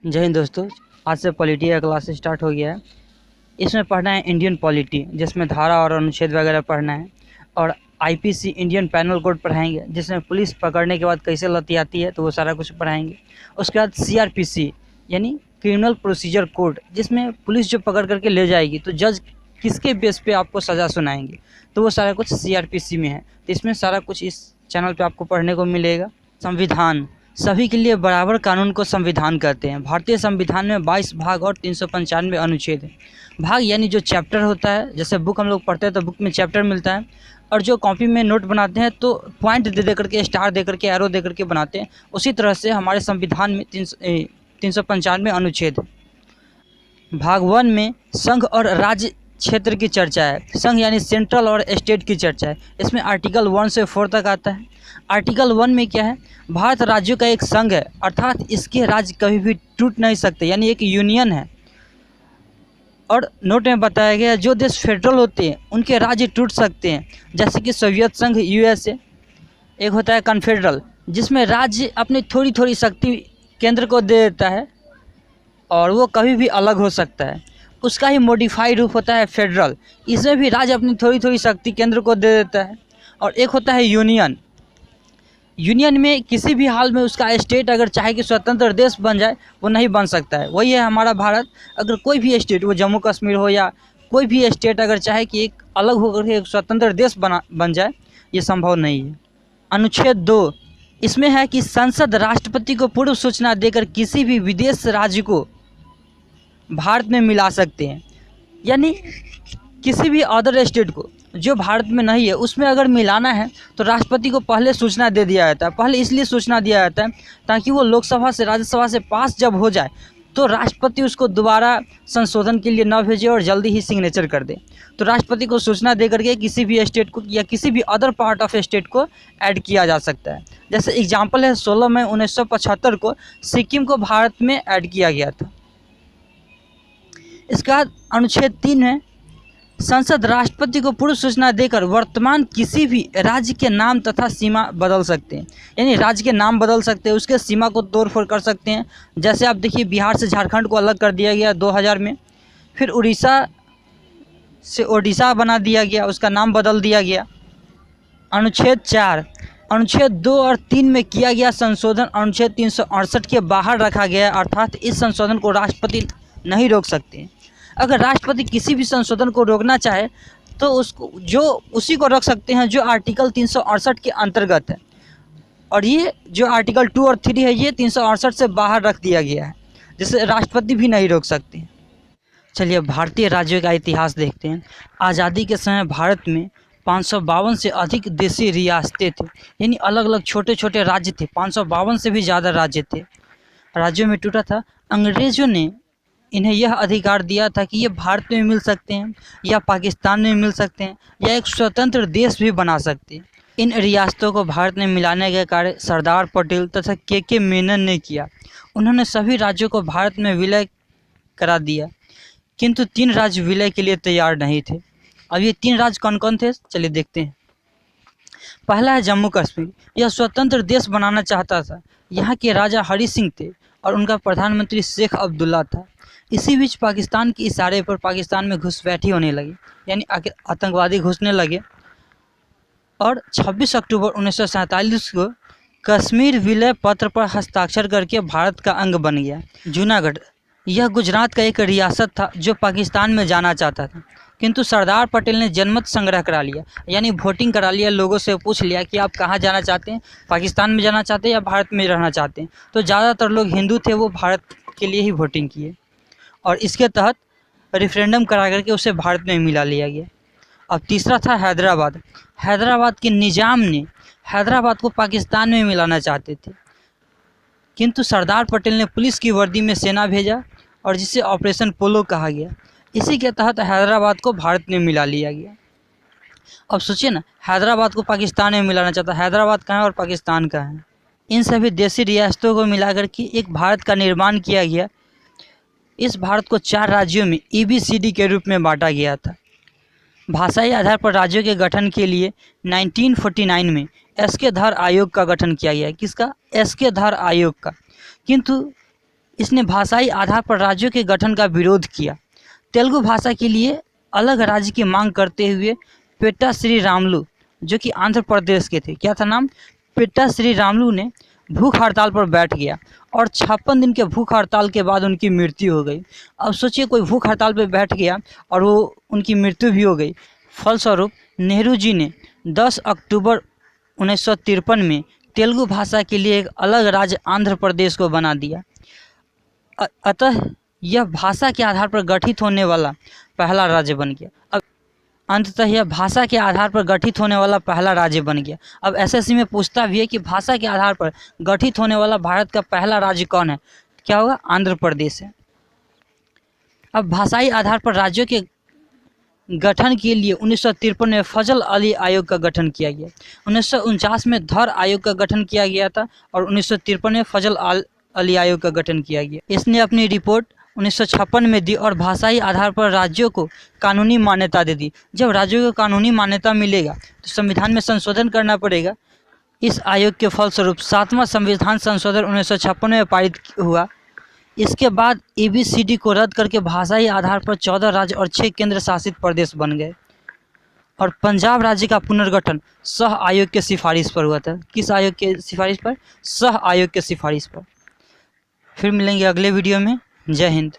जय हिंद दोस्तों। आज से पॉलिटी का क्लास स्टार्ट हो गया है। इसमें पढ़ना है इंडियन पॉलिटी, जिसमें धारा और अनुच्छेद वगैरह पढ़ना है, और आईपीसी इंडियन पैनल कोड पढ़ाएंगे, जिसमें पुलिस पकड़ने के बाद कैसे लतियाती है तो वो सारा कुछ पढ़ाएंगे। उसके बाद सीआरपीसी यानी क्रिमिनल प्रोसीजर कोड, जिसमें पुलिस जो पकड़ करके ले जाएगी तो जज किसके बेस पे आपको सज़ा सुनाएंगे, तो वो सारा कुछ सीआरपीसी में है। तो इसमें सारा कुछ इस चैनल पे आपको पढ़ने को मिलेगा। संविधान, सभी के लिए बराबर कानून को संविधान कहते हैं। भारतीय संविधान में 22 भाग और 395 अनुच्छेद हैं। भाग यानी जो चैप्टर होता है, जैसे बुक हम लोग पढ़ते हैं तो बुक में चैप्टर मिलता है, और जो कॉपी में नोट बनाते हैं तो पॉइंट दे करके, स्टार दे करके, एरो दे करके बनाते हैं। उसी तरह से हमारे संविधान में 395 अनुच्छेद है। भाग 1 में संघ और राज्य क्षेत्र की चर्चा है। संघ यानी सेंट्रल और स्टेट की चर्चा है। इसमें आर्टिकल 1 से 4 तक आता है। आर्टिकल 1 में क्या है, भारत राज्यों का एक संघ है, अर्थात इसके राज्य कभी भी टूट नहीं सकते, यानी एक यूनियन है। और नोट में बताया गया है जो देश फेडरल होते हैं उनके राज्य टूट सकते हैं, जैसे कि सोवियत संघ, यूएसए। एक होता है कन्फेडरल, जिसमें राज्य अपनी थोड़ी थोड़ी शक्ति केंद्र को दे देता है और वो कभी भी अलग हो सकता है। उसका ही मॉडिफाइड रूप होता है फेडरल, इसमें भी राज्य अपनी थोड़ी थोड़ी शक्ति केंद्र को दे देता है। और एक होता है यूनियन। यूनियन में किसी भी हाल में उसका स्टेट अगर चाहे कि स्वतंत्र देश बन जाए, वो नहीं बन सकता है। वही है हमारा भारत। अगर कोई भी स्टेट, वो जम्मू कश्मीर हो या कोई भी स्टेट, अगर चाहे कि एक अलग होकर के एक स्वतंत्र देश बन जाए, ये संभव नहीं है। अनुच्छेद 2 इसमें है कि संसद राष्ट्रपति को पूर्व सूचना देकर किसी भी विदेश राज्य को भारत में मिला सकते हैं, यानी किसी भी अदर स्टेट को जो भारत में नहीं है उसमें अगर मिलाना है तो राष्ट्रपति को पहले सूचना दे दिया जाता है। पहले इसलिए सूचना दिया जाता है ताकि वो लोकसभा से, राज्यसभा से पास जब हो जाए तो राष्ट्रपति उसको दोबारा संशोधन के लिए न भेजे और जल्दी ही सिग्नेचर कर दे। तो राष्ट्रपति को सूचना दे करके किसी भी स्टेट को या किसी भी अदर पार्ट ऑफ स्टेट को ऐड किया जा सकता है। जैसे एग्जाम्पल है, 16 मई 1975 को सिक्किम को भारत में ऐड किया गया था। इसके बाद अनुच्छेद 3 है, संसद राष्ट्रपति को पूर्व सूचना देकर वर्तमान किसी भी राज्य के नाम तथा सीमा बदल सकते हैं, यानी राज्य के नाम बदल सकते हैं, उसके सीमा को तोड़-फोड़ कर सकते हैं। जैसे आप देखिए, बिहार से झारखंड को अलग कर दिया गया 2000 में, फिर उड़ीसा से ओडिशा बना दिया गया, उसका नाम बदल दिया गया। अनुच्छेद 4, अनुच्छेद 2 और 3 में किया गया संशोधन अनुच्छेद 368 के बाहर रखा गया, अर्थात इस संशोधन को राष्ट्रपति नहीं रोक सकते। अगर राष्ट्रपति किसी भी संशोधन को रोकना चाहे तो उसको उसी को रोक सकते हैं जो आर्टिकल 368 के अंतर्गत है, और ये जो आर्टिकल 2 और 3 है ये 368 से बाहर रख दिया गया है, जिसे राष्ट्रपति भी नहीं रोक सकते। चलिए भारतीय राज्यों का इतिहास देखते हैं। आज़ादी के समय भारत में 552 से अधिक देशी रियासतें थे, यानी अलग अलग छोटे छोटे राज्य थे। 552 से भी ज़्यादा राज्य थे। राज्यों में टूटा था। अंग्रेज़ों ने इन्हें यह अधिकार दिया था कि ये भारत में मिल सकते हैं या पाकिस्तान में मिल सकते हैं या एक स्वतंत्र देश भी बना सकते हैं। इन रियासतों को भारत में मिलाने का कार्य सरदार पटेल तथा के मेनन ने किया। उन्होंने सभी राज्यों को भारत में विलय करा दिया, किंतु 3 राज्य विलय के लिए तैयार नहीं थे। अब ये 3 राज्य कौन कौन थे, चलिए देखते हैं। पहला है जम्मू कश्मीर। यह स्वतंत्र देश बनाना चाहता था। यहाँ के राजा हरि सिंह थे और उनका प्रधानमंत्री शेख अब्दुल्ला था। इसी बीच पाकिस्तान के इशारे पर पाकिस्तान में घुसपैठी होने लगी, यानी आतंकवादी घुसने लगे, और 26 अक्टूबर 1947 को कश्मीर विलय पत्र पर हस्ताक्षर करके भारत का अंग बन गया। जूनागढ़, यह गुजरात का एक रियासत था जो पाकिस्तान में जाना चाहता था, किंतु सरदार पटेल ने जनमत संग्रह करा लिया, यानी वोटिंग करा लिया। लोगों से पूछ लिया कि आप कहाँ जाना चाहते हैं, पाकिस्तान में जाना चाहते हैं या भारत में रहना चाहते हैं। तो ज़्यादातर लोग हिंदू थे, वो भारत के लिए ही वोटिंग किए और इसके तहत रेफरेंडम करा करके उसे भारत में मिला लिया गया। अब तीसरा था हैदराबाद। हैदराबाद के निज़ाम ने हैदराबाद को पाकिस्तान में मिलाना चाहते थे, किंतु सरदार पटेल ने पुलिस की वर्दी में सेना भेजा और जिसे ऑपरेशन पोलो कहा गया। इसी के तहत हैदराबाद को भारत में मिला लिया गया। अब सोचिए ना, हैदराबाद को पाकिस्तान में मिलाना चाहता, हैदराबाद कहाँ है और पाकिस्तान कहाँ है। इन सभी देशी रियासतों को मिलाकर के एक भारत का निर्माण किया गया। इस भारत को 4 राज्यों में ABCD के रूप में बांटा गया था। भाषाई आधार पर राज्यों के गठन के लिए 1949 में एस के धर आयोग का गठन किया गया। किसका? एस के धर आयोग का। किंतु इसने भाषाई आधार पर राज्यों के गठन का विरोध किया। तेलुगु भाषा के लिए अलग राज्य की मांग करते हुए पेट्टा श्री रामुलु, जो कि आंध्र प्रदेश के थे, क्या था नाम, पेट्टा श्री रामुलु ने भूख हड़ताल पर बैठ गया और 56 दिन के भूख हड़ताल के बाद उनकी मृत्यु हो गई। अब सोचिए कोई भूख हड़ताल पर बैठ गया और वो उनकी मृत्यु भी हो गई। फलस्वरूप नेहरू जी ने 10 अक्टूबर 1953 में तेलुगु भाषा के लिए एक अलग राज्य आंध्र प्रदेश को बना दिया। अतः यह भाषा के आधार पर गठित होने वाला पहला राज्य बन गया। अब अंततः यह भाषा के आधार पर गठित होने वाला पहला राज्य बन गया। अब एसएससी में पूछता भी है कि भाषा के आधार पर गठित होने वाला भारत का पहला राज्य कौन है, क्या होगा, आंध्र प्रदेश है। अब भाषाई आधार पर राज्यों के गठन के लिए 1953 में फजल अली आयोग का गठन किया गया। 1949 में धर आयोग का गठन किया गया था और 1953 में फजल अली आयोग का गठन किया गया। इसने अपनी रिपोर्ट 1956 में दी और भाषाई आधार पर राज्यों को कानूनी मान्यता दे दी। जब राज्यों को कानूनी मान्यता मिलेगा तो संविधान में संशोधन करना पड़ेगा। इस आयोग के फलस्वरूप 7वां संविधान संशोधन 1956 में पारित हुआ। इसके बाद ABCD को रद्द करके भाषाई आधार पर 14 राज्य और 6 केंद्र शासित प्रदेश बन गए और पंजाब राज्य का पुनर्गठन सह आयोग के सिफारिश पर हुआ था। किस आयोग के सिफारिश पर? सह आयोग के सिफारिश पर। फिर मिलेंगे अगले वीडियो में। जय हिंद।